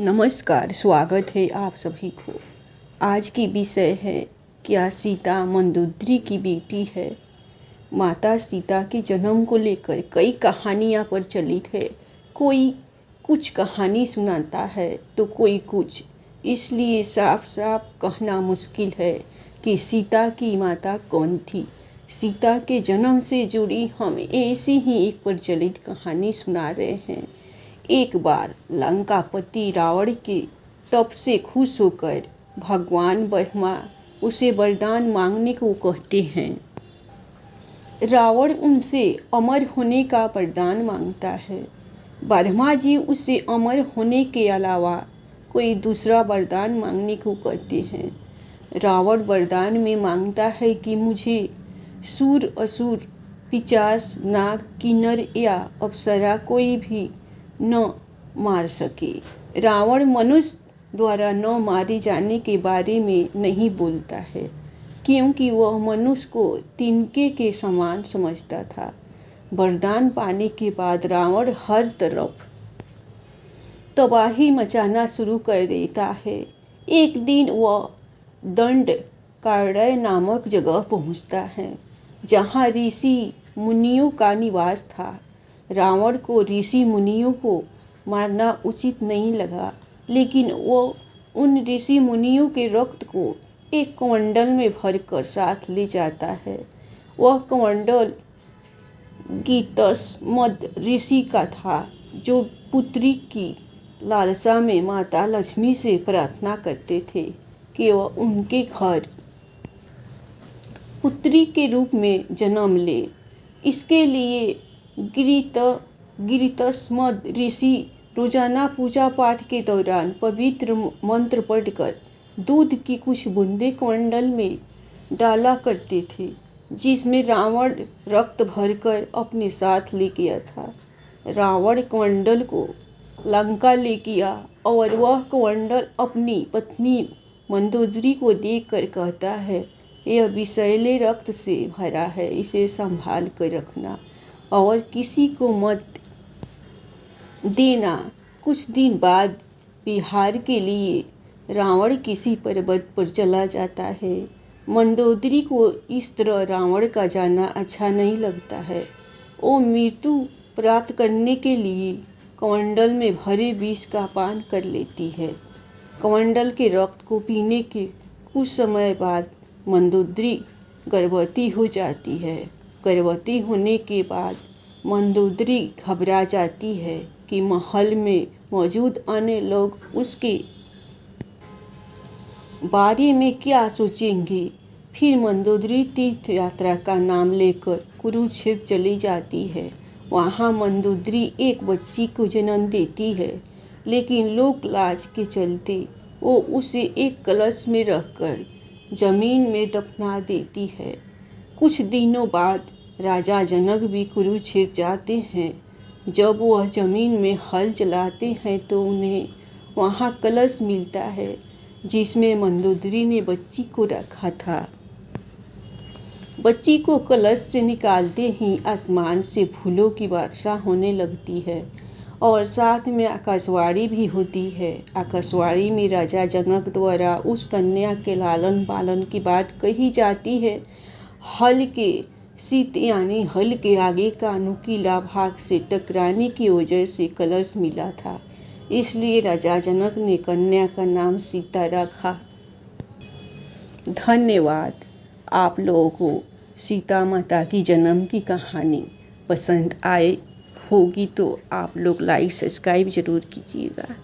नमस्कार, स्वागत है आप सभी को। आज की विषय है क्या सीता मंदोदरी की बेटी है। माता सीता के जन्म को लेकर कई कहानियां प्रचलित है। कोई कुछ कहानी सुनाता है तो कोई कुछ, इसलिए साफ साफ कहना मुश्किल है कि सीता की माता कौन थी। सीता के जन्म से जुड़ी हम ऐसी ही एक प्रचलित कहानी सुना रहे हैं। एक बार लंकापति रावण के तप से खुश होकर भगवान ब्रह्मा उसे वरदान मांगने को कहते हैं। रावण उनसे अमर होने का वरदान मांगता है। ब्रह्मा जी उसे अमर होने के अलावा कोई दूसरा वरदान मांगने को कहते हैं। रावण वरदान में मांगता है कि मुझे सूर, असुर, पिशाच, नाग, किन्नर या अप्सरा कोई भी न मार सके। रावण मनुष्य द्वारा न मारे जाने के बारे में नहीं बोलता है, क्योंकि वह मनुष्य को तिनके के समान समझता था। वरदान पाने के बाद रावण हर तरफ तबाही मचाना शुरू कर देता है। एक दिन वह दंडकारण्य नामक जगह पहुंचता है, जहां ऋषि मुनियों का निवास था। रावण को ऋषि मुनियों को मारना उचित नहीं लगा, लेकिन वो उन ऋषि मुनियों के रक्त को एक कमंडल में भरकर साथ ले जाता है। वह कमंडल गीतस्मद ऋषि का था, जो पुत्री की लालसा में माता लक्ष्मी से प्रार्थना करते थे कि वह उनके घर पुत्री के रूप में जन्म ले। इसके लिए गीतस्मद ऋषि रोजाना पूजा पाठ के दौरान पवित्र मंत्र पढ़कर दूध की कुछ बूंदे कमंडल में डाला करते थे, जिसमें रावण रक्त भरकर अपने साथ ले गया था। रावण कमंडल को लंका ले गया और वह कमंडल अपनी पत्नी मंदोदरी को देकर कहता है, यह विषैले रक्त से भरा है, इसे संभाल कर रखना और किसी को मत देना। कुछ दिन बाद विहार के लिए रावण किसी पर्वत पर चला जाता है। मंदोदरी को इस तरह रावण का जाना अच्छा नहीं लगता है। वो मृत्यु प्राप्त करने के लिए कमंडल में भरे विष का पान कर लेती है। कमंडल के रक्त को पीने के कुछ समय बाद मंदोदरी गर्भवती हो जाती है। गर्भवती होने के बाद मंदोदरी घबरा जाती है कि महल में मौजूद अन्य लोग उसके बारे में क्या सोचेंगे। फिर मंदोदरी तीर्थ यात्रा का नाम लेकर कुरुक्षेत्र चली जाती है। वहां मंदोदरी एक बच्ची को जन्म देती है, लेकिन लोक लाज के चलते वो उसे एक कलश में रखकर जमीन में दफना देती है। कुछ दिनों बाद राजा जनक भी कुरुक्षेत्र जाते हैं। जब वह जमीन में हल चलाते हैं तो उन्हें वहां कलश मिलता है, जिसमें मंदोदरी ने बच्ची को रखा था। बच्ची को कलश से निकालते ही आसमान से फूलों की वर्षा होने लगती है और साथ में आकाशवाणी भी होती है। आकाशवाणी में राजा जनक द्वारा उस कन्या के लालन पालन की बात कही जाती है। हल के शीत यानी हल के आगे का नुकीला भाग से टकराने की वजह से कलश मिला था, इसलिए राजा जनक ने कन्या का नाम सीता रखा। धन्यवाद। आप लोगों को सीता माता की जन्म की कहानी पसंद आए होगी तो आप लोग लाइक सब्सक्राइब जरूर कीजिएगा।